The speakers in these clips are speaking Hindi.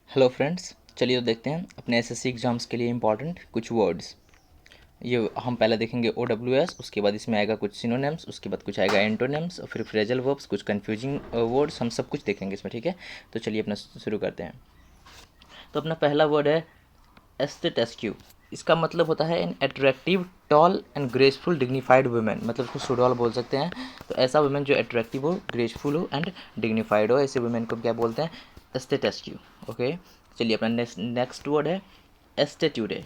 हेलो फ्रेंड्स, चलिए तो देखते हैं अपने एसएससी एग्ज़ाम्स के लिए इम्पॉर्टेंट कुछ वर्ड्स। ये हम पहले देखेंगे ओ डब्ल्यू एस, उसके बाद इसमें आएगा कुछ सिनोनिम्स, उसके बाद कुछ आएगा एंटोनिम्स और फिर फ्रेजल वर्ब्स, कुछ कन्फ्यूजिंग वर्ड्स, हम सब कुछ देखेंगे इसमें। ठीक है, तो चलिए अपना शुरू करते हैं। तो अपना पहला वर्ड है एस्टेटेस्क्यू। इसका मतलब होता है an attractive tall and graceful dignified women, मतलब इसको सुडॉल बोल सकते हैं। तो ऐसा वुमेन जो अट्रैक्टिव हो, ग्रेसफुल हो एंड डिग्निफाइड हो, ऐसे वुमेन को क्या बोलते हैं? एस्टेटेस्क्यू। ओके, चलिए अपना नेक्स्ट वर्ड है एस्टेट्यूडे।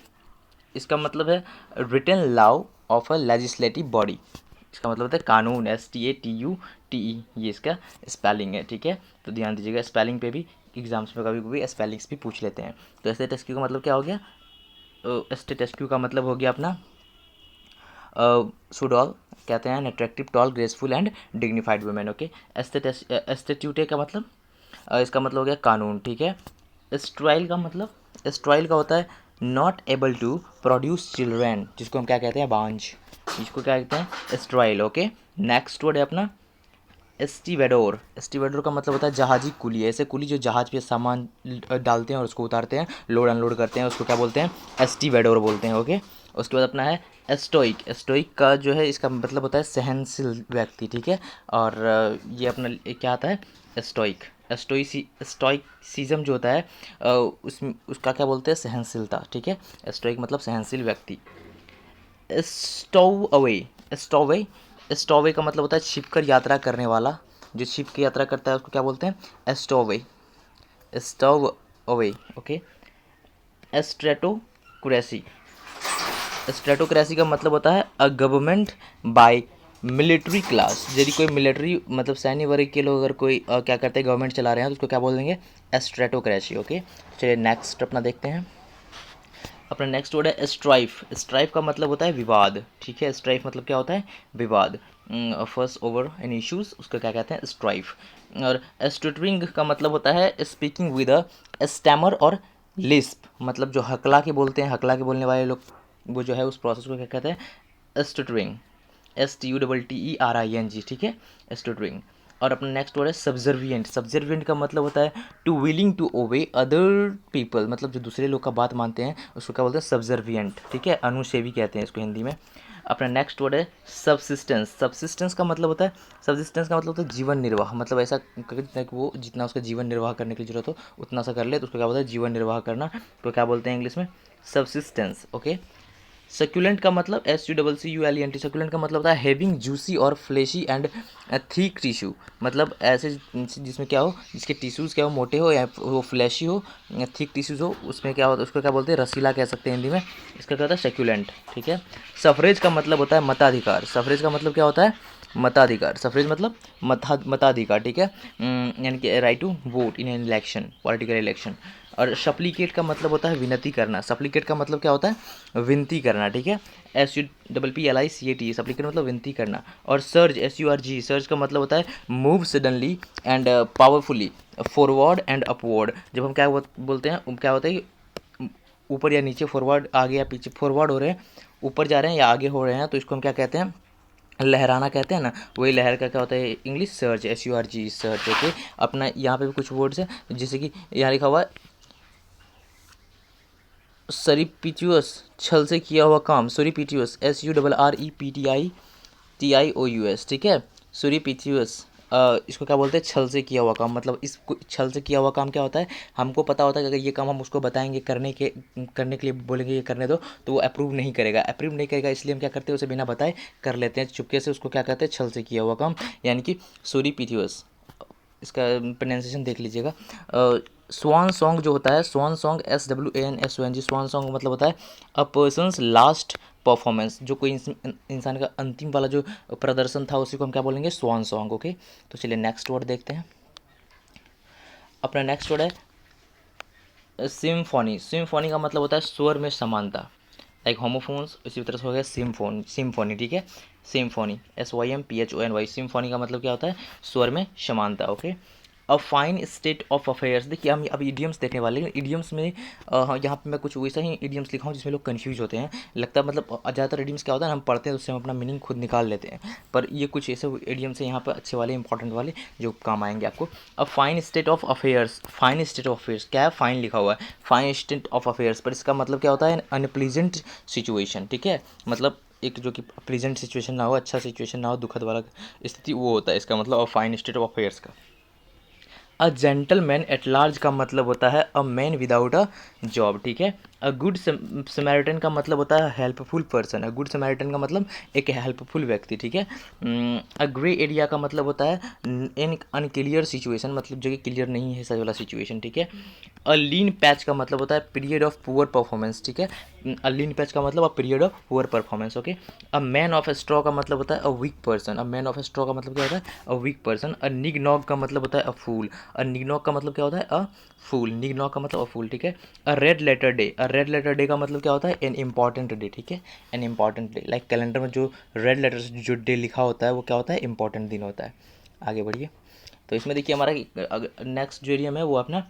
इसका मतलब है written law of a legislative body. इसका मतलब होता है कानून, STATUTE, ये इसका स्पेलिंग है। ठीक है, तो ध्यान दीजिएगा, स्पेलिंग पे भी एग्जाम्स में कभी कभी स्पेलिंग्स भी पूछ लेते हैं। तो एस्टेटेस्क्यू का मतलब क्या हो गया? एस्टेटेस्क्यू का मतलब हो गया अपना सुडॉल, कहते हैं attractive tall graceful and dignified women. Okay, एस्टेट्यूटे का मतलब इसका मतलब हो गया कानून। ठीक है, स्ट्राइल का मतलब, स्ट्राइल का होता है not able to produce children, जिसको हम क्या कहते हैं? बांझ, जिसको क्या कहते हैं? स्ट्राइल। ओके, नेक्स्ट वर्ड है अपना एस्टिवेडोर। एस्टिवेडोर का मतलब होता है जहाजी कुली। ऐसे कुली जो जहाज पे सामान डालते हैं और उसको उतारते हैं, लोड अनलोड करते हैं, उसको क्या बोलते हैं? एस्टिवेडोर बोलते हैं। ओके, उसके बाद अपना है एस्टोइक। एस्टोइक का जो है इसका मतलब होता है सहनशील व्यक्ति। ठीक है, और ये अपना क्या आता है? एस्टोइक। स्टोइसिज्म जो होता है उसका क्या बोलते हैं? सहनशीलता। ठीक है, एस्टोइक मतलब सहनशील व्यक्ति। Stove away. स्टोवे, स्टोवे का मतलब होता है छिप कर यात्रा करने वाला। जो छिप की यात्रा करता है उसको क्या बोलते हैं? स्टोवे, स्टोव अवे। ओके, स्ट्रेटोक्रेसी। स्ट्रेटोक्रेसी का मतलब होता है a government by military class. यदि कोई मिलिट्री मतलब सैन्य वर्ग के लोग अगर कोई क्या करते हैं, गवर्नमेंट चला रहे हैं, तो उसको क्या बोल देंगे? स्ट्रेटोक्रेसी। ओके, चलिए नेक्स्ट अपना देखते हैं। अपना नेक्स्ट वर्ड है स्ट्राइफ। स्ट्राइफ का मतलब होता है विवाद। ठीक है, स्ट्राइफ मतलब क्या होता है? विवाद, फर्स्ट ओवर एन इश्यूज, उसको क्या कहते हैं? स्ट्राइफ। और स्टटरिंग का मतलब होता है स्पीकिंग विद अ स्टैमर और लिस्प, मतलब जो हकला के बोलते हैं, हकला के बोलने वाले लोग, वो जो है उस प्रोसेस को क्या कहते हैं? स्टटरिंग। STUTTERING। ठीक है, स्टटरिंग। और अपना नेक्स्ट वर्ड है सब्जर्विएंट। सब्जर्विएंट का मतलब होता है to willing to obey other people, मतलब जो दूसरे लोग का बात मानते हैं उसको क्या बोलते हैं? सब्जर्विएंट। ठीक है, अनुसेवी कहते हैं इसको हिंदी में। अपना नेक्स्ट वर्ड है सबसिस्टेंस। सबसिस्टेंस का मतलब होता है, सबसिस्टेंस का मतलब होता है जीवन निर्वाह, मतलब ऐसा कि वो जितना उसका जीवन निर्वाह करने की जरूरत हो उतना सा कर ले, तो उसको क्या बोलते हैं? जीवन निर्वाह करना। तो क्या बोलते हैं इंग्लिश में? सबसिस्टेंस। ओके, सक्यूलेंट का मतलब SUCCULENT। सक्यूलेंट का मतलब होता है हैविंग जूसी और फ्लेशी एंड थिक टिश्यू, मतलब ऐसे जिसमें क्या हो, जिसके टिश्यूज़ क्या हो, मोटे हो या वो फ्लैशी हो, थिक टिश्यूज़ हो, उसमें क्या होता है? उसको क्या बोलते हैं? रसीला कह सकते हैं हिंदी में। इसका क्या होता है? सक्यूलेंट। ठीक है, सफरेज का मतलब होता है मताधिकार। सफरेज का मतलब क्या होता है? मताधिकार। सफरेज मतलब मताधिकार। ठीक है, यानी कि right to vote in an election, political election. और सप्लीकेट का मतलब होता है विनती करना। सप्लीकेट का मतलब क्या होता है? विनती करना। ठीक है, SUPPLICAT, सप्लीकेट मतलब विनती करना। और सर्ज, SURG, सर्ज का मतलब होता है move suddenly and powerfully forward and upward. जब हम क्या बोलते हैं, क्या होता है कि ऊपर या नीचे, फॉरवर्ड आगे या पीछे, फॉरवर्ड हो रहे हैं, ऊपर जा रहे हैं या आगे हो रहे हैं, तो इसको हम क्या कहते हैं? लहराना कहते हैं ना, वही लहर का क्या होता है English? Surge, SURG, surge. Okay, अपना यहाँ पे भी कुछ वर्ड्स हैं, जैसे कि यहाँ लिखा हुआ है सरीपिट्यूस, छल से किया हुआ काम। सरीपिट्यूस, SURREPTITIOUS। ठीक है, सरीपिट्यूस, इसको क्या बोलते हैं? छल से किया हुआ काम। मतलब इस छल से किया हुआ काम क्या होता है? हमको पता होता है कि अगर ये काम हम उसको बताएंगे करने के लिए बोलेंगे ये करने दो, तो वो अप्रूव नहीं करेगा। अप्रूव नहीं करेगा, इसलिए हम क्या करते हैं? उसे बिना बताए कर लेते हैं चुपके से। उसको क्या कहते हैं? छल से किया हुआ काम, यानी कि सरीपिट्यूस। इसका प्रोनाउंसिएशन देख लीजिएगा। स्वान सॉन्ग जो होता है, स्वान सॉन्ग, SWANSONG, स्वान सॉन्ग मतलब होता है अ पर्सनस लास्ट परफॉर्मेंस। जो कोई इंसान का अंतिम वाला जो प्रदर्शन था उसी को हम क्या बोलेंगे? स्वान सॉन्ग। ओके, तो चलिए नेक्स्ट वर्ड देखते हैं। अपना नेक्स्ट वर्ड है सिम्फोनी। सिम्फोनी का मतलब होता है स्वर में समानता, लाइक होमोफोन्स, इसी तरह से हो गया सिम्फोनी। ठीक है, सिम्फोनी, SYMPHONY। सिम्फोनी का मतलब क्या होता है? स्वर में समानता। Okay, a fine state of affairs. देखिए हम अब इडियम्स देखने वाले हैं। इडियम्स में हाँ, यहाँ पे मैं कुछ वैसा ही इडियम्स लिखा हूँ जिसमें लोग कंफ्यूज होते हैं, लगता है मतलब ज़्यादातर इडियम्स क्या होता है ना, हम पढ़ते हैं तो उससे हम अपना मीनिंग खुद निकाल लेते हैं, पर ये कुछ ऐसे इडियम्स हैं यहाँ पर अच्छे वाले इंपॉर्टेंट वाले जो काम आएंगे आपको। अब fine state of affairs, fine state of affairs क्या है, फाइन लिखा हुआ है, फाइन स्टेट ऑफ अफेयर्स, पर इसका मतलब क्या होता है, अनप्लीजेंट सिचुएशन, ठीक है, मतलब एक जो कि प्रेजेंट सिचुएशन ना हो, अच्छा सिचुएशन ना हो, दुखद वाला स्थिति, वो होता है इसका मतलब फाइन स्टेट ऑफ अफेयर्स का। अ जेंटलमैन एट लार्ज का मतलब होता है a man without a job, ठीक है। अ गुड समैरिटन का मतलब होता है helpful person, a good Samaritan का मतलब एक हेल्पफुल व्यक्ति, ठीक है। अ ग्रे एरिया का मतलब होता है इन अनक्लियर सिचुएशन, मतलब जो कि क्लियर नहीं है सही वाला सिचुएशन, ठीक है। अ लीन पैच का मतलब होता है पीरियड ऑफ पुअर परफॉर्मेंस, ठीक है। अ लीन पैच का मतलब a period of poor performance, okay. A man of straw का मतलब होता है a weak person, a man of straw का मतलब क्या होता है, अ वीक पर्सन। अ निग नॉग का मतलब होता है अ फूल, अ निग नॉग का मतलब क्या होता है, अ फूल, निग नॉग का मतलब अ फूल, ठीक है। अ रेड लेटर डे, अ रेड लेटर डे का मतलब क्या होता है, एन इंपॉर्टेंट डे, ठीक है, an important day, like calendar में जो रेड लेटर से जो डे लिखा होता है वो क्या होता है, इंपॉर्टेंट दिन होता है। आगे बढ़िए। तो इसमें देखिए हमारा नेक्स्ट जो एरिया है वो अपना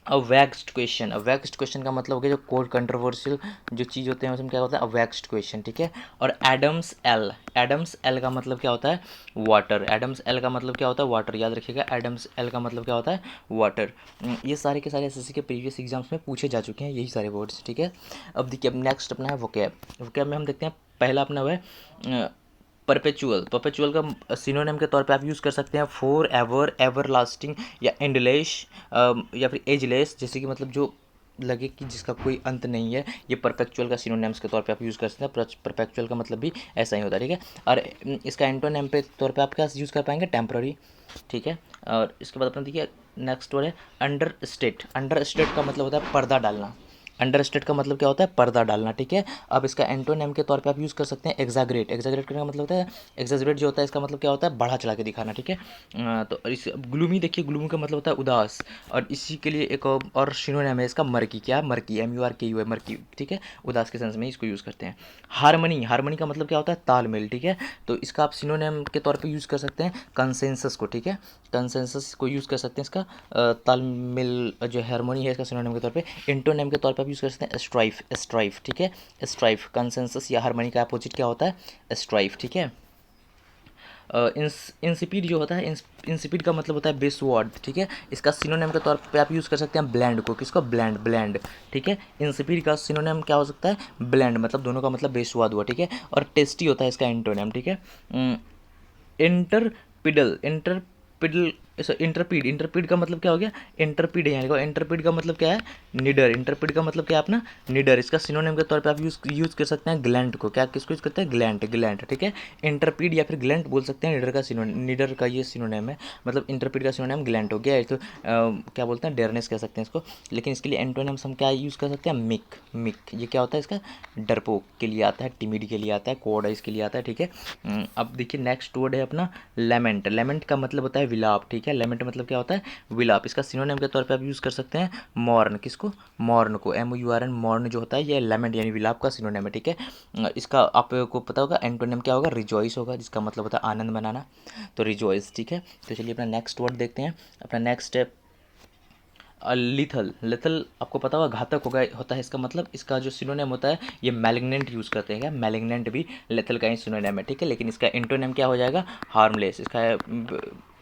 अ वैक्स्ड क्वेश्चन, अ वैक्स्ड क्वेश्चन का मतलब हो गया जो कोर कंट्रोवर्शियल जो चीज़ होते हैं उसमें क्या होता है, अ वैक्स्ड क्वेश्चन, ठीक है। और एडम्स एल, एडम्स एल का मतलब क्या होता है, वाटर, एडम्स एल का मतलब क्या होता है, वाटर, याद रखिएगा, एडम्स एल का मतलब क्या होता है, वाटर। ये सारे के सारे एसएससी के प्रीवियस एग्जाम्स में पूछे जा चुके हैं यही सारे वर्ड्स, ठीक है। अब देखिए अब नेक्स्ट अपना है वोकैब, वोकैब में हम देखते हैं पहला अपना हुआ है परपेचुअल, परपेचुअल का सिनोनिम के तौर पे आप यूज़ कर सकते हैं फॉर एवर, एवर लास्टिंग, या एंडलेस, या फिर एजलेस, जैसे कि मतलब जो लगे कि जिसका कोई अंत नहीं है, ये परपेचुअल का सिनोनिम्स के तौर पे आप यूज़ कर सकते हैं। परपेचुअल का मतलब भी ऐसा ही होता है, ठीक है। और इसका एंटोनिम पे तौर पे आप क्या यूज़ कर पाएंगे, टेम्प्ररी, ठीक है। और इसके बाद अपना देखिए नेक्स्ट वर्ड है अंडर स्टेट, अंडर स्टेट का मतलब होता है पर्दा डालना, अंडर स्टेट का मतलब क्या होता है, पर्दा डालना, ठीक है। अब इसका एंटोनिम के तौर पे आप यूज़ कर सकते हैं एग्जाग्रेट, एग्जाग्रेट करने का मतलब होता है, एग्जाग्रेट जो होता है इसका मतलब क्या होता है, बढ़ा चढ़ा के दिखाना, ठीक है। तो इस ग्लूमी देखिए, ग्लूमी का मतलब होता है उदास, और इसी के लिए एक और सिनोनिम है इसका मर्की, क्या, मर्की, MURKU है, मर्की, ठीक है, उदास के सेंस में इसको यूज़ करते हैं। हारमनी, हारमनी का मतलब क्या होता है, तालमेल, ठीक है। तो इसका आप सिनोनिम के तौर पे यूज़ कर सकते हैं कंसेंसस को, ठीक है, कंसेंसस को यूज़ कर सकते हैं इसका तालमेल जो हारमोनी है इसका सिनोनिम के तौर पे। इंटोनिम के तौर पे आप यूज़ कर सकते हैं स्ट्राइफ, स्ट्राइफ, ठीक है, स्ट्राइफ, कंसेंसस या हारमोनी का अपोजिट क्या होता है, स्ट्राइफ, ठीक है। इंसिपिड जो होता है, इंसिपिड का मतलब होता है बेस्वर्ड, ठीक है। इसका सिनोनिम के तौर पे आप यूज़ कर सकते हैं ब्लैंड को, किसको, ब्लैंड, ब्लैंड, ठीक है। इंसिपिड का सिनोनिम क्या हो सकता है, ब्लैंड, मतलब दोनों का मतलब बेस्वाद हुआ, ठीक है। और टेस्टी होता है इसका एंटोनिम, ठीक है। इंटरपिडल, इंटरपिडल, इंटरपीड, इंटरपीड का मतलब क्या हो गया, इंटरपीड है यहाँ लिखा, इंटरपीड का मतलब क्या है, निडर, इंटरपीड का मतलब क्या है अपना, निडर। इसका सिनोनिम के तौर पे आप यूज़ कर सकते हैं ग्लैंट को, क्या, किसको यूज़ करते हैं, ग्लैंट, ग्लैंट, ठीक है। इंटरपीड या फिर ग्लैंट बोल सकते हैं, निडर का सिनोनिम, निडर का ये सिनोनिम है, मतलब इंटरपीड का सिनोनिम ग्लैंट हो गया, तो क्या बोलते हैं, डेयरनेस कह सकते हैं इसको। लेकिन इसके लिए एंटोनिम्स हम क्या यूज़ कर सकते हैं, मिक, मिक, ये क्या होता है इसका, डरपोक के लिए आता है, टिमिड के लिए आता है, कोवर्डाइज के लिए आता है, ठीक है। अब देखिए नेक्स्ट वर्ड है अपना लेमेंट, लेमेंट का मतलब होता है विलाप, ठीक है, लेमेंट मतलब क्या होता है, विलाप। इसका सिनोनिम के तौर पे आप यूज़ कर सकते हैं मॉर्न, किसको, मॉर्न को, MOURN, मॉर्न जो होता है ये लेमेंट यानी विलाप का सिनोनिम है, ठीक है। इसका आपको पता होगा एंटोनिम क्या होगा, रिजॉइस होगा, जिसका मतलब होता है आनंद मनाना, तो रिजॉइस, ठीक है। तो चलिए अपना नेक्स्ट वर्ड देखते हैं। अपना नेक्स्ट है लिथल, लिथल आपको पता होगा घातक होगा होता है इसका मतलब, इसका जो सिनोनिम होता है ये मैलिग्नेंट यूज़ करते हैं, क्या, मैलिग्नेंट भी लिथल का ही सिनोनिम है, ठीक है। लेकिन इसका इंटोनिम क्या हो जाएगा, हार्मलेस, इसका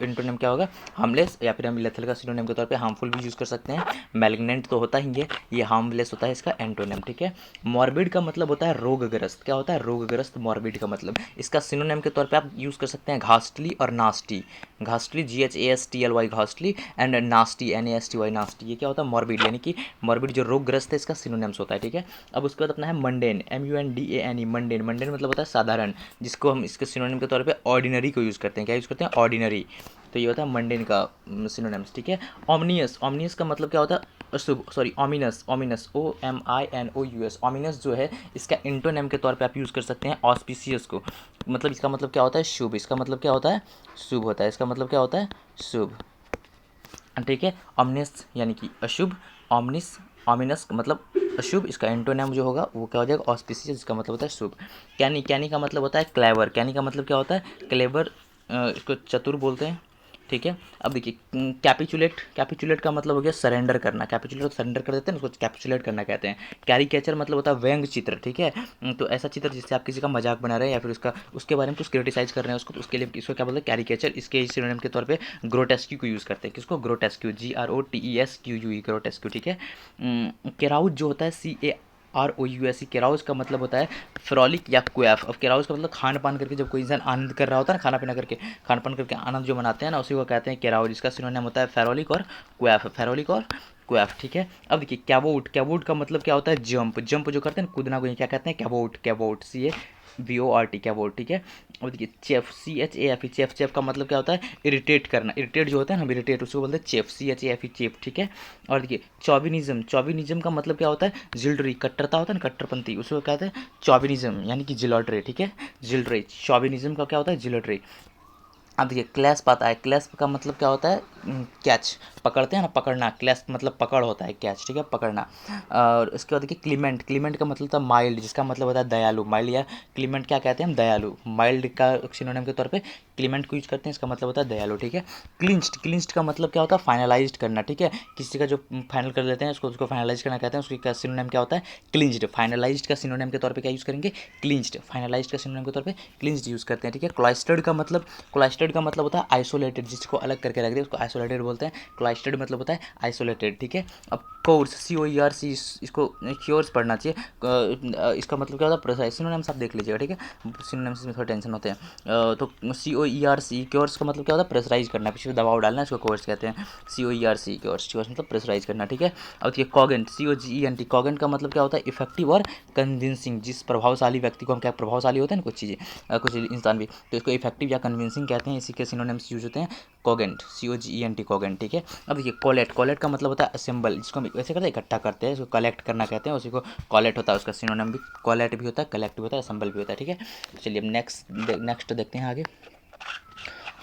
इंटोनिम क्या होगा, हार्मलेस, या फिर हम लिथल का सिनोनिम के तौर पे हार्मफुल भी यूज़ कर सकते हैं। मैलिग्नेंट तो होता ही है, ये हार्मलेस होता है इसका एंटोनिम, ठीक है। मॉर्बिड का मतलब होता है रोगग्रस्त, क्या होता है, रोगग्रस्त, मॉर्बिड का मतलब। इसका सिनोनिम के तौर पे आप यूज़ कर सकते हैं घास्टली और nasty, ghastly, GHASTLY ghastly, and nasty, NASTY nasty, ये क्या होता है, मॉर्बिड, यानी कि मॉर्बिड जो रोगग्रस्त है इसका सिनोनिम्स होता है, ठीक है। अब उसके बाद अपना है मंडेन, MUNDANE, मंडेन, मंडेन मतलब होता है साधारण, जिसको हम इसके सिनोनिम के तौर पे ऑर्डिनरी को यूज़ करते हैं, क्या यूज़ करते हैं, ऑर्डिनरी, तो ये होता है मंडेन का सिनोनिम्स, ठीक है। ऑमनियस, ऑमनियस का मतलब क्या होता है, अशुभ, sorry, ominous, ominous, OMINOUS, ominous जो है इसका इंटोनिम के तौर पे आप यूज़ कर सकते हैं ऑस्पिशियस को, मतलब इसका मतलब क्या होता है, शुभ, इसका मतलब क्या होता है, शुभ होता है, इसका मतलब क्या होता है, शुभ, ठीक है। ऑमनिस यानी कि अशुभ, ऑमनिस, ऑमिनस मतलब अशुभ, इसका एंटोनिम जो होगा वो क्या हो जाएगा, ऑस्पिशियस, जिसका मतलब होता है शुभ। कैनी, कैनी का मतलब होता है क्लेवर, कैनी का मतलब क्या होता है, क्लेवर, इसको चतुर बोलते हैं, ठीक है। अब देखिए कैपिचुलेट, कैपिचुलेट का मतलब हो गया सरेंडर करना, कैपिचुलेट सरेंडर कर देते हैं उसको कैपिचुलेट करना कहते हैं। कैरिकेचर मतलब होता है व्यंग चित्र, ठीक है। तो ऐसा चित्र जिससे आप किसी का मजाक बना रहे हैं या फिर उसका उसके बारे में कुछ क्रिटिसाइज कर रहे हैं उसको, तो उसके लिए इसको क्या बोलते हैं कैरिकेचर। इसके सिनोनिम के तौर पे ग्रोटेस्क्यू को यूज़ करते हैं। किसको? ग्रोटेस्क्यू, GROTESQUE ग्रोटेस्क्यू, ठीक है। केराउज जो होता है CAROUSE, केराउस का मतलब होता है फ्रॉलिक या क्वैफ। अब केराउस का मतलब खान पान करके जब कोई इंसान आनंद कर रहा होता है ना, खाना पीना करके, खान पान करके आनंद जो मनाते हैं ना, उसी को कहते हैं केराउस, जिसका सिनोनिम होता है फेरोलिक और क्वैफ, फेरोलिक और क्वैफ, ठीक है। अब देखिए कैवोट, कैवोट का मतलब क्या होता है जंप, जंप जो करते हैं ना कूदना को, क्या कहते हैं कैवोट, कैवोट CAVORT कैवोट, ठीक है। और देखिए चेफ CHAFE, चेफ, चेफ का मतलब क्या होता है इरिटेट करना, इरिटेट जो होता है ना, हम इरिटेट उसको बोलते हैं चेफ, CHAFE चेफ, ठीक है। और देखिए चौविनिज्म, चौविनिज्म का मतलब क्या होता है जिल्ड्री, कट्टरता होता है ना, कट्टरपंथी, उसको कहते हैं चौविनिज्म यानी कि जिलॉटरी, ठीक है। जिल्ड्री, चौविनिज्म का क्या होता है जिलॉटरी। अब देखिए क्लैस्प आता है, क्लैस्प का मतलब क्या होता है कैच, पकड़ते हैं ना, पकड़ना, क्लैस्प मतलब पकड़ होता है, कैच, ठीक है, पकड़ना। और उसके बाद देखिए क्लीमेंट, क्लीमेंट का मतलब होता है माइल्ड, जिसका मतलब होता है दयालु, माइल्ड या क्लीमेंट क्या कहते हैं हम दयालु, माइल्ड का सिनोनिम के तौर पे क्लीमेंट को यूज करते हैं, इसका मतलब होता है दयालु, ठीक है। क्लिंच्ड, क्लिंच्ड का मतलब क्या होता है फाइनलाइज्ड करना, ठीक है। किसी का जो फाइनल कर लेते हैं उसको उसको फाइनलाइज करना कहते हैं, उसका सिनोनिम क्या होता है क्लिंच्ड। फाइनलाइज्ड का सिनोनिम के तौर पे क्या यूज़ करेंगे क्लिंच्ड, फाइनलाइज्ड का सिनोनिम के तौर पे क्लिंच्ड यूज़ करते हैं, ठीक है। क्लॉइस्टर्ड का मतलब, क्लॉइस्टर्ड का मतलब होता है आइसोलेटेड, जिसको अलग करके रख दे उसको आइसोलेटेड बोलते हैं। क्लॉइस्टर्ड मतलब होता है आइसोलेटेड, ठीक है। अब कोर्स, COERC, इसको क्योर्स पढ़ना चाहिए। इसका मतलब क्या होता है प्रेसाइज, सिनोनिम्स आप देख लीजिएगा, ठीक है, सिनोनिम्स में थोड़ा टेंशन होते हैं। तो COERC क्योर्स का मतलब क्या होता है प्रेशराइज करना, पीछे दबाव डालना, इसको कोर्स कहते हैं। COERC क्योर्स, क्योर्स मतलब प्रेशराइज करना, ठीक है। अब देखिए कॉगेंट, COGENT, कॉगेंट का मतलब क्या होता है इफेक्टिव और कन्विंसिंग, जिस प्रभावशाली व्यक्ति को हम क्या प्रभावशाली होते हैं ना कुछ चीज़ें, कुछ इंसान भी, तो इसको इफेक्टिव या कन्विंसिंग कहते हैं, इसी के सिनोनिम्स यूज होते हैं कॉगेंट, COGENT कॉगेंट, ठीक है। अब देखिए कॉलेट, कॉलेट का मतलब होता है असेंबल, जिसको हम ऐसे करते हैं इकट्ठा करते हैं, इसको कलेक्ट करना कहते हैं, उसी को कॉलेट होता है, उसका सिनोनिम भी कॉलेट भी होता है, कलेक्ट भी होता है, असेंबल भी होता है, ठीक है। चलिए अब नेक्स्ट देखते हैं आगे।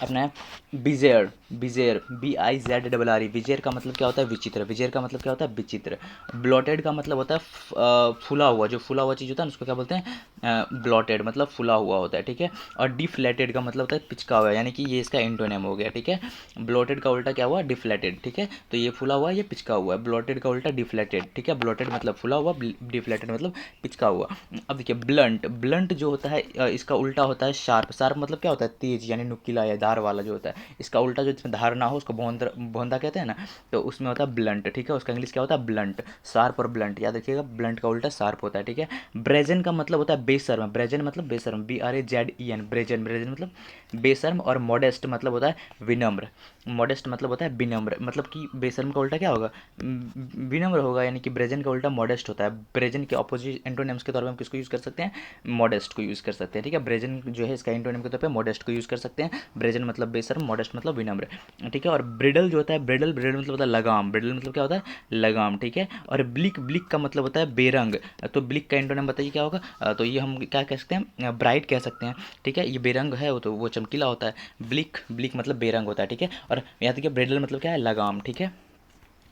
अपना है बिजेर, बिजेर BIZRRE, विजेर का मतलब क्या होता है विचित्र, विजेर का मतलब क्या होता है विचित्र। ब्लॉटेड का मतलब होता है फुला हुआ, जो फुला हुआ चीज़ होता है ना उसको क्या बोलते हैं ब्लॉटेड, मतलब फुला हुआ होता है, ठीक है। और डिफ्लेटेड का मतलब होता है पिचका हुआ, यानी कि ये इसका एंटोनिम हो गया, ठीक है। ब्लॉटेड का उल्टा क्या हुआ डिफ्लेटेड, ठीक है। तो ये फुला हुआ ये पिचका हुआ है, ब्लॉटेड का उल्टा डिफ्लेटेड, ठीक है। ब्लॉटेड मतलब फुला हुआ, डिफ्लेटेड मतलब पिचका हुआ। अब देखिए ब्लंट, ब्लंट जो होता है इसका उल्टा होता है शार्प, शार्प मतलब क्या होता है तेज यानी नुकीला या धार वाला जो होता है, इसका उल्टा जो जिसमें धार ना हो उसको भौंदा, भौंदा कहते हैं ना, तो उसमें होता है ब्लंट, ठीक है। उसका इंग्लिश क्या होता है ब्लंट, शार्प और ब्लंट याद रखिएगा, ब्लंट का उल्टा शार्प होता है, ठीक है। ब्रेजन का मतलब होता है बेशर्म, ब्रेजन मतलब बेशर्म, BRAZEN, ब्रेजन, ब्रेजन मतलब बेशर्म। और मॉडेस्ट मतलब होता है विनम्र, मॉडेस्ट मतलब होता है विनम्र, मतलब कि बेशर्म का उल्टा क्या होगा विनम्र होगा, यानी कि ब्रेजन का उल्टा मॉडेस्ट होता है। ब्रेजन के ऑपोजिट एंटोनिम्स के तौर पर हम किसको यूज़ कर सकते हैं मॉडेस्ट को यूज़ कर सकते हैं, ठीक है। ब्रेजन जो है इसका एंटोनिम के तौर पे मॉडेस्ट को यूज़ कर सकते हैं। ब्रेजन मतलब बेशर्म, मॉडेस्ट मतलब विनम्र, ठीक है। और ब्रिडल जो होता है ब्रिडल, ब्रिडल मतलब होता है लगाम, ब्रिडल मतलब क्या होता है लगाम, ठीक है। और ब्लिक, ब्लिक का मतलब होता है बेरंग, तो ब्लिक का एंटोनिम बताइए क्या होगा तो ये हम क्या कह सकते हैं ब्राइट कह सकते हैं, ठीक है। ये बेरंग है वो तो वो चमकीला होता है, ब्लिक, ब्लिक मतलब बेरंग होता है, ठीक है। और यहाँ देखिए ब्रिडल मतलब क्या है लगाम, ठीक है।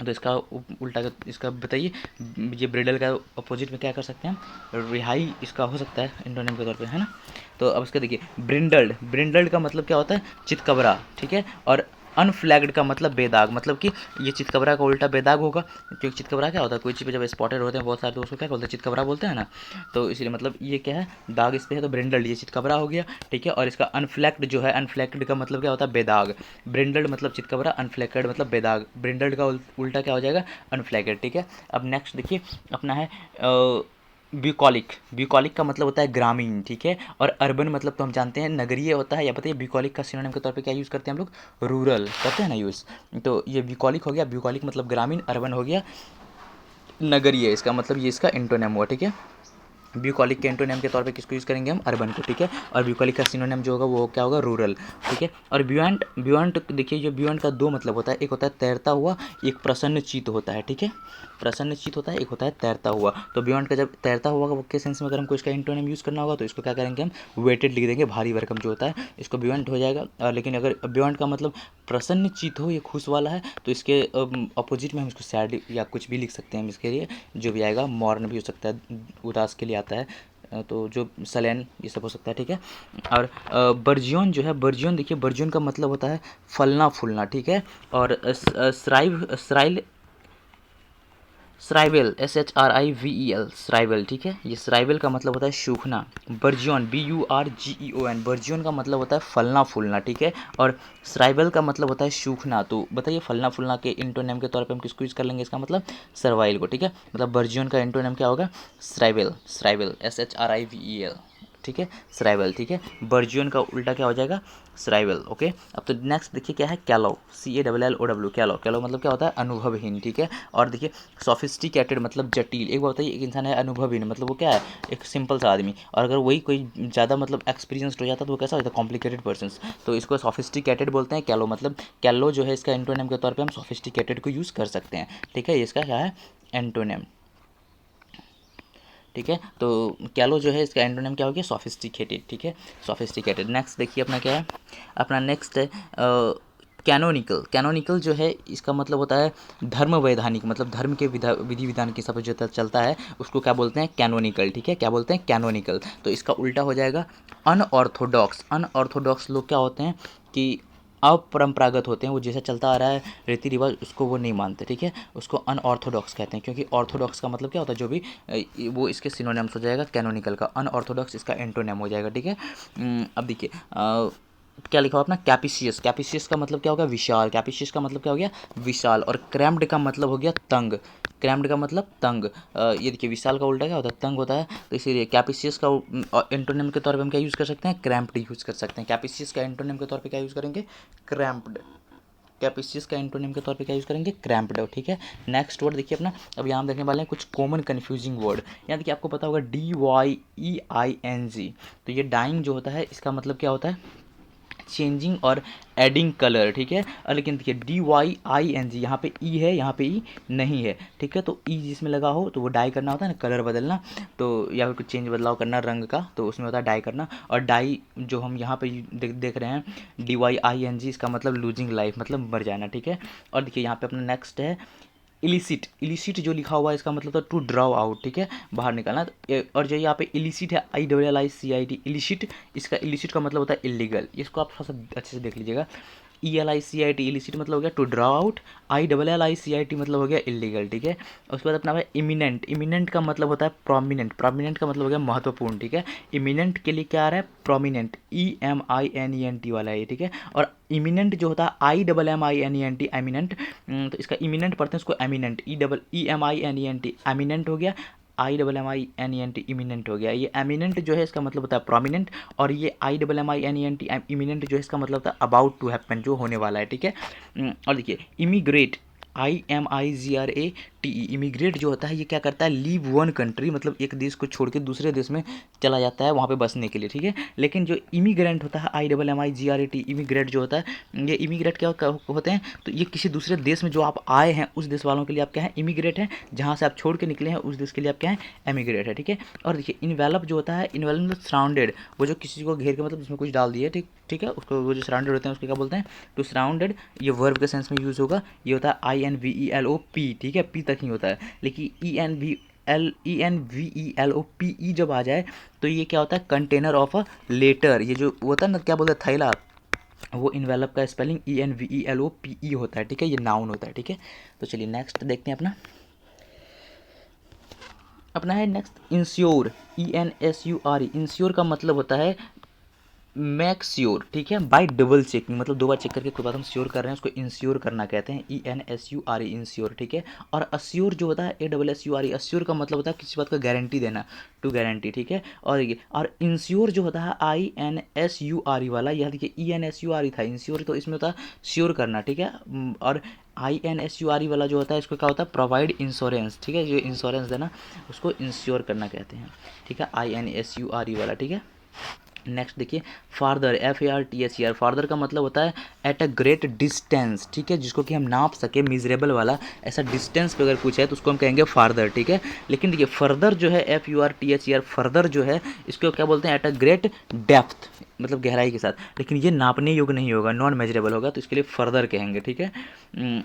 तो इसका उल्टा इसका बताइए ये ब्रिडल का अपोजिट में क्या कर सकते हैं हम रिहाई, इसका हो सकता है एंटोनिम के तौर पे, है ना। तो अब इसका देखिए ब्रिंडल्ड, ब्रिंडल्ड का मतलब क्या होता है चितकबरा, ठीक है। और अनफ्लैग्ड का मतलब बेदाग, मतलब कि ये चितकबरा का उल्टा बेदाग होगा, क्योंकि चितकबरा क्या होता है कोई चीज़ पे जब स्पॉटेड होते हैं बहुत सारे तो उसको क्या बोलते हैं चितकबरा बोलते हैं ना, तो इसलिए मतलब ये क्या है दाग इस पे है, तो ब्रिंडल्ड ये चितकबरा हो गया, ठीक है। और इसका अनफ्लैक्ड जो है, अनफ्लैक्ड का मतलब क्या होता है बेदाग, ब्रिंडल्ड मतलब चितकबरा, अनफ्लैक्ड मतलब बेदाग, ब्रिंडल्ड का उल्टा क्या हो जाएगा अनफ्लैक्ड, ठीक है। अब नेक्स्ट देखिए अपना है ब्यूकॉलिक, ब्यूकॉलिक का मतलब होता है ग्रामीण, ठीक है। और अर्बन मतलब तो हम जानते हैं नगरीय होता है, या बताइए ब्यूकॉलिक का सिनोनिम के तौर पे क्या यूज़ करते हैं हम लोग रूरल करते हैं ना यूज़, तो ये ब्यूकॉलिक हो गया, ब्यूकॉलिक मतलब ग्रामीण, अर्बन हो गया नगरीय, इसका मतलब ये इसका एंटोनिम हुआ, ठीक है। ब्यूकॉलिक के एंटोनिम के तौर पे किसको यूज़ करेंगे हम अर्बन को, ठीक है। और ब्यूकॉलिक का सिनोनिम जो होगा वो क्या होगा रूरल, ठीक है। और ब्यूएंट, ब्यूएंट देखिए जो ब्यूएंट का दो मतलब होता है, एक होता है तैरता हुआ, एक प्रसन्न चित्त होता है, ठीक है। प्रसन्न चित्त होता है, एक होता है तैरता हुआ। तो ब्यूएंट का जब तैरता हुआ का के सेंस में अगर हमको इसका एंटोनिम यूज़ करना होगा तो इसको क्या करेंगे हम वेटेड लिख देंगे, भारी भरकम जो होता है इसको ब्यूएंट हो जाएगा। लेकिन अगर ब्यूएंट का मतलब प्रसन्न चित्त हो, ये खुश वाला है, तो इसके अपोजिट में हम इसको सैड या कुछ भी लिख सकते हैं, हम इसके लिए जो भी आएगा मौर्न भी हो सकता है, उदास के लिए आता है, तो जो सैलेन ये सब हो सकता है, ठीक है। और बर्जियन जो है, बर्जियन देखिए, बर्जियन का मतलब होता है फलना फूलना, ठीक है। और श्राइवेल, SHRIVEL, श्राइवेल, ठीक है। ये श्राइवेल का मतलब होता है सूखना। बर्जियन, BURGEON, बर्जियन का मतलब होता है फलना फूलना, ठीक है। और श्राइवेल का मतलब होता है सूखना। तो बताइए फलना फूलना के इंटोनेम के तौर पे हम किसको यूज़ कर लेंगे, इसका मतलब सर्वाइल को, ठीक है। मतलब बर्जियन का इंटोनेम क्या होगा, श्राइवेल, श्राइवेल, SHRIVEL, ठीक है, श्राइवेल, ठीक है। बर्जियन का उल्टा क्या हो जाएगा, श्राइवेल, ओके। अब तो नेक्स्ट देखिए क्या है, कैलो, CALLOW, कैलो, कैलो मतलब क्या होता है, अनुभवहीन, ठीक है। और देखिए सोफिस्टिकेटेड मतलब जटिल। एक बात बताइए, एक इंसान है अनुभवहीन मतलब वो क्या है, एक सिंपल सा आदमी। और अगर वही कोई ज़्यादा मतलब एक्सपीरियंस्ड हो जाता तो वो कैसा होता है, कॉम्प्लिकेटेड पर्सन। तो इसको सोफिस्टिकेटेड बोलते हैं, कैलो मतलब, कैलो जो है इसका एंटोनेम के तौर पर हम सोफिस्टिकेटेड को यूज़ कर सकते हैं, ठीक है। इसका क्या है, एंटोनेम, ठीक है। तो कैलो जो है इसका एंटोनिम क्या हो गया, सोफिस्टिकेटेड, ठीक है, सोफिस्टिकेटेड। नेक्स्ट देखिए अपना क्या है, अपना नेक्स्ट है कैनोनिकल। कैनोनिकल जो है इसका मतलब होता है धर्म वैधानिक, मतलब धर्म के विधि विधान के हिसाब से जो चलता है उसको क्या बोलते हैं, कैनोनिकल, ठीक है। क्या बोलते हैं, कैनोनिकल। तो इसका उल्टा हो जाएगा अनऑर्थोडॉक्स। अनऑर्थोडॉक्स लोग क्या होते हैं कि अपरंपरागत होते हैं, वो जैसा चलता आ रहा है रीति रिवाज उसको वो नहीं मानते, ठीक है। उसको अनऑर्थोडॉक्स कहते हैं, क्योंकि ऑर्थोडॉक्स का मतलब क्या होता है, जो भी वो इसके सिनोनिम्स हो जाएगा कैनोनिकल का। अनऑर्थोडॉक्स इसका एंटोनिम हो जाएगा, ठीक है। अब देखिए क्या लिखा हुआ अपना, कैपिशियस। कैपिशियस का मतलब क्या होगा, विशाल। कैपिशियस का मतलब क्या हो गया, विशाल। और क्रैम्प्ड का मतलब हो गया तंग। क्रैम्प्ड का मतलब तंग। ये देखिए विशाल का उल्टा क्या होता है, तंग होता है। तो इसीलिए कैपिशियस का एंटोनिम के तौर पे हम क्या यूज़ कर सकते हैं, क्रैम्प्ड यूज़ कर सकते हैं। कैपिशियस का एंटोनिम के तौर पे क्या यूज़ करेंगे, क्रैम्प्ड। कैपिशियस का एंटोनिम के तौर पे क्या यूज़ करेंगे, क्रैम्प्ड, ठीक है। नेक्स्ट वर्ड देखिए अपना, अब यहाँ हम देखने वाले हैं कुछ कॉमन कन्फ्यूजिंग वर्ड। यहाँ देखिए आपको पता होगा DYEING। तो ये डाइंग जो होता है इसका मतलब क्या होता है, चेंजिंग और एडिंग कलर, ठीक है। और लेकिन देखिए DYING, यहाँ पे ई है, यहाँ पे ई नहीं है, ठीक है। तो ई जिसमें लगा हो तो वो डाई करना होता है ना, कलर बदलना, तो या फिर कुछ चेंज बदलाव करना रंग का, तो उसमें होता है डाई करना। और डाई जो हम यहाँ पे देख रहे हैं DYING, इसका मतलब लूजिंग लाइफ, मतलब मर जाना, ठीक है। और देखिए यहाँ पे अपना नेक्स्ट है इलिसिट। इलिसिट जो लिखा हुआ है इसका मतलब था टू ड्रॉ आउट, ठीक है, बाहर निकालना। और जो यहाँ पे इलिसिट है, ILLICIT, इलिसिट, इसका इलिसिट का मतलब होता है इलीगल। इसको आप थोड़ा सा अच्छे से देख लीजिएगा। ELICIT, इलिसिट मतलब हो गया टू ड्रॉ आउट। ILLICIT मतलब हो गया इलीगल, ठीक है। उसके बाद अपना है इमिनेंट। इमिनेंट का मतलब होता है प्रोमिनेंट। प्रोमिनेंट का मतलब हो गया महत्वपूर्ण, ठीक है। इमिनेंट के लिए क्या आ रहा है, प्रोमिनेंट, EMINENT वाला है, ठीक है। और इमिनेंट जो होता है IMMINENT, एमिनेंट। तो इसका इमिनेंट पढ़ते हैं उसको एमिनेंट, EMINENT, एमिनेंट हो गया। IMMINENT, इमिनेंट हो गया। ये एमिनेंट जो है इसका मतलब होता है प्रोमिनेंट। और ये IMMINENT, इमिनेंट जो है इसका मतलब होता है अबाउट टू हैपन, जो होने वाला है, ठीक है। और देखिए इमिग्रेट, IMIGRATE, इमिग्रेट जो होता है ये क्या करता है, लीव वन कंट्री, मतलब एक देश को छोड़ के दूसरे देश में चला जाता है वहाँ पे बसने के लिए, ठीक है। लेकिन जो इमिग्रेंट होता है, IMMIGRAT, इमिग्रेट जो होता है, ये इमिग्रेट क्या होते हैं, तो ये किसी दूसरे देश में जो आप आए हैं उस देश वालों के लिए आप क्या है, इमिग्रेट हैं। जहाँ से आप छोड़ के निकले हैं उस देश के लिए आप क्या है, एमिग्रेट है, ठीक है। और देखिए इन्वेलप जो होता है, इन्वेलप मतलब सराउंडेड, वो जो किसी को घेर के मतलब उसमें कुछ डाल दिए, ठीक, ठीक है, उसको वो जो सराउंडेड होते हैं उसको क्या बोलते हैं, टू सराउंडेड। ये वर्ब के सेंस में यूज़ होगा। ये होता है INVELOP, ठीक है, पी तक ही होता है। लेकिन ENVELOPE जब आ जाए तो ये क्या होता है, कंटेनर ऑफ अ लेटर। ये जो होता है ना, क्या बोलते हैं, थैला, वो इन्वेलप का स्पेलिंग ENVELOPE होता है, ठीक है। ये नाउन होता है, ठीक है। तो चलिए नेक्स्ट देखते हैं अपना, अपना है नेक्स्ट इंश्योर, ENSURE। इंश्योर का मतलब होता है मेक श्योर, ठीक है, बाय डबल चेकिंग, मतलब दो बार चेक करके कोई बात हम श्योर कर रहे हैं उसको इंश्योर करना कहते हैं, ENSURE, इंश्योर, ठीक है। और अश्योर जो होता है ASSURE, अश्योर का मतलब होता है किसी बात का गारंटी देना, टू गारंटी, ठीक है। और ये और इंश्योर जो होता है INSURE वाला, यह देखिए ENSURE था, इंश्योर तो इसमें होता है श्योर करना, ठीक है। और INSURE वाला जो होता है इसको क्या होता है, प्रोवाइड इंश्योरेंस, ठीक है, जो इंश्योरेंस देना उसको इंश्योर करना कहते हैं, ठीक है, INSURE वाला, ठीक है। नेक्स्ट देखिए फार्दर, FARTHER, फार्दर का मतलब होता है एट अ ग्रेट डिस्टेंस, ठीक है, जिसको कि हम नाप सके, मिजरेबल वाला ऐसा डिस्टेंस पे अगर कुछ है तो उसको हम कहेंगे फार्दर, ठीक है। लेकिन देखिए फर्दर जो है FURTHER, फर्दर जो है इसको क्या बोलते हैं, एट अ ग्रेट डेप्थ, मतलब गहराई के साथ, लेकिन ये नापने योग्य नहीं होगा, नॉन मेजरेबल होगा, तो इसके लिए फर्दर कहेंगे, ठीक है।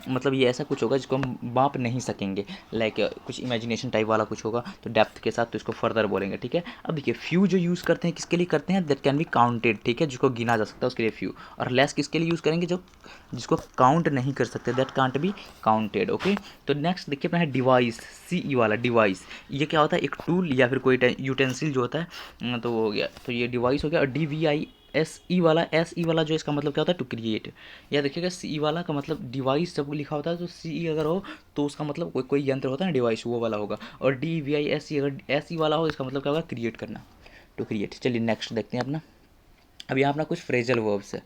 मतलब ये ऐसा कुछ होगा जिसको हम माप नहीं सकेंगे, लाइक कुछ इमेजिनेशन टाइप वाला कुछ होगा तो डेप्थ के साथ, तो इसको फर्दर बोलेंगे, ठीक है। अब देखिए फ्यू जो यूज़ करते हैं किसके लिए करते हैं, दैट कैन बी काउंटेड, ठीक है, जिसको गिना जा सकता है उसके लिए फ्यू। और लेस किसके लिए यूज़ करेंगे, जो जिसको काउंट नहीं कर सकते, that can't be counted, okay. तो नेक्स्ट देखिए अपना है डिवाइस, सी ई वाला डिवाइस, ये क्या होता है, एक टूल या फिर कोई यूटेंसिल जो होता है, तो वो हो गया, तो ये डिवाइस हो गया। और D V I S E वाला, एस ई वाला जो इसका मतलब क्या होता है, टू क्रिएट। या देखिएगा सी ई वाला का मतलब डिवाइस जब लिखा होता है तो सी ई अगर हो तो उसका मतलब कोई कोई यंत्र होता है ना डिवाइस, वो वाला होगा। और D V I S E अगर एस ई वाला हो इसका मतलब क्या होगा, क्रिएट करना, टू क्रिएट। चलिए नेक्स्ट देखते हैं अपना। अब यहाँ अपना कुछ फ्रेजल वर्ब्स है,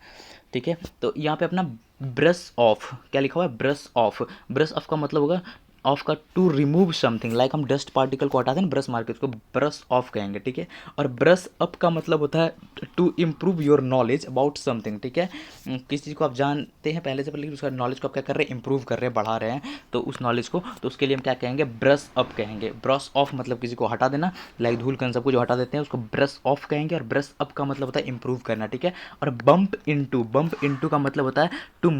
ठीक है। तो यहाँ पे अपना ब्रश ऑफ, क्या लिखा हुआ है, ब्रश ऑफ। ब्रश ऑफ का मतलब होगा, ऑफ का टू रिमूव समथिंग, लाइक हम डस्ट पार्टिकल को हटाते हैं ना ब्रश मार के, उसको ब्रश ऑफ कहेंगे, ठीक है। और ब्रश अप का मतलब होता है to improve your knowledge about something, ठीक है। किसी चीज़ को आप जानते हैं पहले से, लेकिन उसका नॉलेज को आप क्या कर रहे हैं, इंप्रूव कर रहे हैं, बढ़ा रहे हैं, तो उस नॉलेज को, तो उसके लिए हम क्या कहेंगे, ब्रश अप कहेंगे। ब्रश ऑफ मतलब किसी को हटा देना, लाइक धूल कण सबको जो हटा देते हैं उसको ब्रश ऑफ कहेंगे। और ब्रश अप का मतलब होता है इंप्रूव करना, ठीक है। और बम्प इनटू का मतलब होता है टू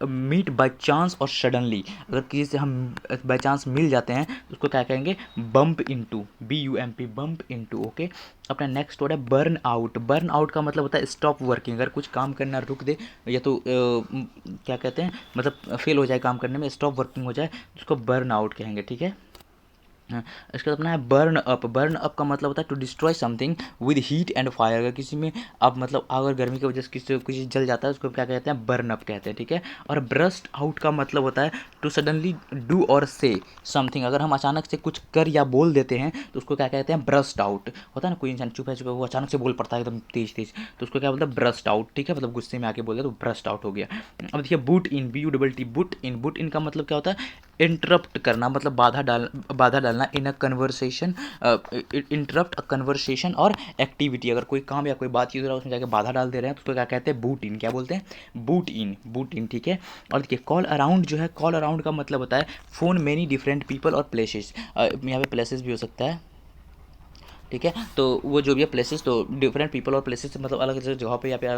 मीट बाय चांस और सडनली, अगर किसी से हम बाय चांस मिल जाते हैं तो उसको क्या कहेंगे, bump into, B U M P, bump into, okay. अपना नेक्स्ट वर्ड है बर्न आउट। बर्न आउट का मतलब होता है स्टॉप वर्किंग, अगर कुछ काम करना रुक दे, या तो क्या कहते हैं, मतलब फेल हो जाए काम करने में, स्टॉप वर्किंग हो जाए, उसको बर्न आउट कहेंगे, ठीक है। हाँ, इसका अपना है बर्न अप। बर्न अप का मतलब होता है to destroy something with heat and fire, अगर किसी में अब मतलब आग और गर्मी की वजह से किसी जल जाता है उसको क्या कहते हैं, बर्न अप कहते हैं, ठीक है। और ब्रस्ट आउट का मतलब होता है टू सडनली डू और से समथिंग, अगर हम अचानक से कुछ कर या बोल देते हैं तो उसको क्या कहते हैं, ब्रस्ट आउट। होता है ना कोई इंसान चुप है वो अचानक से बोल पड़ता है एकदम तेज तेज, तो उसको क्या बोलते हैं, ब्रस्ट आउट, ठीक है, मतलब गुस्से में आके बोल दिया तो ब्रस्ट आउट हो गया। अब देखिए बूट इन, बी यू डबल टी, बुट इन। बुट इन का मतलब क्या होता है, इंटरप्ट करना, मतलब बाधा डालना in a conversation, interrupt a conversation और एक्टिविटी, अगर कोई काम या कोई बात चीज़ हो रहा है उसमें जाके बाधा डाल दे रहे हैं तो उसको क्या कहते हैं, बूट इन, क्या बोलते हैं, बूट इन, ठीक है। और देखिए कॉल अराउंड जो है, कॉल अराउंड का मतलब होता है फोन मेनी डिफरेंट पीपल और प्लेसेस, यहाँ पे प्लेसेस भी हो सकता है, ठीक है। तो वो जो भी है प्लेसेस, तो डिफरेंट पीपल और प्लेसेस मतलब अलग अलग जगहों पे या फिर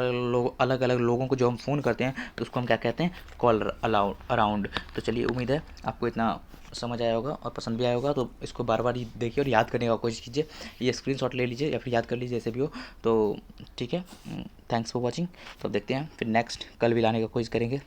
अलग अलग लोगों को जो हम फ़ोन करते हैं तो उसको हम क्या कहते हैं, कॉल अराउंड। तो चलिए उम्मीद है आपको इतना समझ आया होगा और पसंद भी आया होगा, तो इसको बार बार ही देखिए और याद करने का कोशिश कीजिए, ये स्क्रीनशॉट ले लीजिए या फिर याद कर लीजिए जैसे भी हो, तो ठीक है। Thanks for watching. तो अब देखते हैं फिर नेक्स्ट कल भी लाने का कोशिश करेंगे।